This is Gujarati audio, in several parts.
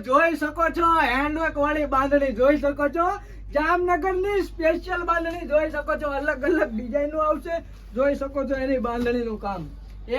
જોઈ શકો છો હેન્ડવર્ક વાળી બાંધણી જોઈ શકો છો, જામનગરની સ્પેશિયલ બાંધણી જોઈ શકો છો, અલગ અલગ ડિઝાઇન આવશે, જોઈ શકો છો એની બાંધણીનું કામ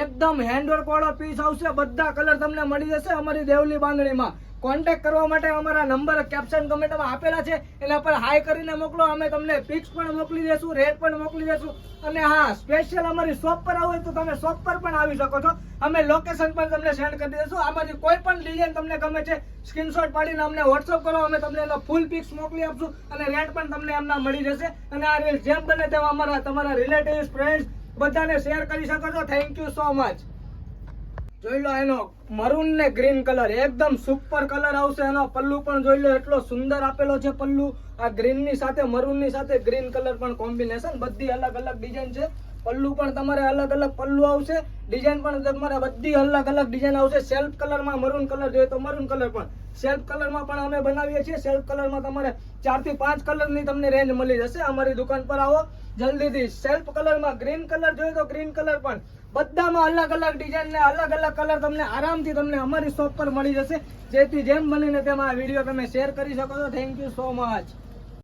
એકદમ હેન્ડવર્ક વાળો પીસ આવશે, બધા કલર તમને મળી જશે અમારી દેવલી બાંધણીમાં। કોન્ટેક્ટ કરવા માટે અમારા નંબર કેપ્શન કમેન્ટમાં આપેલા છે, એના પર હાઈ કરીને મોકલો, અમે તમને પિક્સ પણ મોકલી દેશું, રેટ પણ મોકલી દેશું, અને હા સ્પેશિયલ અમારી શોપ પર આવો હોય તો તમે શોપ પર પણ આવી શકો છો, અમે લોકેશન પણ તમને સેન્ડ કરી દેશું। આમાંથી કોઈ પણ ડિઝાઇન તમને ગમે છે સ્ક્રીનશોટ પાડીને અમને વોટ્સઅપ કરો, અમે તમને એનો ફૂલ પિક્સ મોકલી આપશું અને રેટ પણ તમને એમના મળી જશે। અને આ રીલ જેમ બને તેમ તમારા રિલેટિવ્સ ફ્રેન્ડ્સ બધાને શેર કરી શકો છો। Thank you so much. જોઈ લો એનો મરૂન ને ગ્રીન કલર એકદમ સુપર કલર આવશે, એનો પલ્લુ પણ જોઈ લો એટલો સુંદર આપેલો છે પલ્લુ, આ ગ્રીન ની સાથે મરૂન ની સાથે ગ્રીન કલર પણ કોમ્બિનેશન, બધી અલગ અલગ ડિઝાઇન છે, પલ્લુ પણ તમારે અલગ અલગ પલ્લુ આવશે, ડિઝાઇન પણ તમારે બધી અલગ અલગ ડિઝાઇન આવશે। સેલ્ફ કલરમાં મરૂન કલર જોઈએ તો મરૂન કલર પણ, સેલ્ફ કલરમાં પણ અમે બનાવીએ છીએ, સેલ્ફ કલરમાં તમારે 4 થી 5 કલરની તમને રેન્જ મળી જશે, અમારી દુકાન પર આવો જલ્દીથી। સેલ્ફ કલરમાં ગ્રીન કલર જોઈએ તો ગ્રીન કલર પણ, બધામાં અલગ અલગ ડિઝાઇન ને અલગ અલગ કલર તમને આરામથી તમને અમારી શોપ પર મળી જશે, જેથી જેમ બનીને તેમાં આ વિડીયો તમે શેર કરી શકો છો। Thank you so much.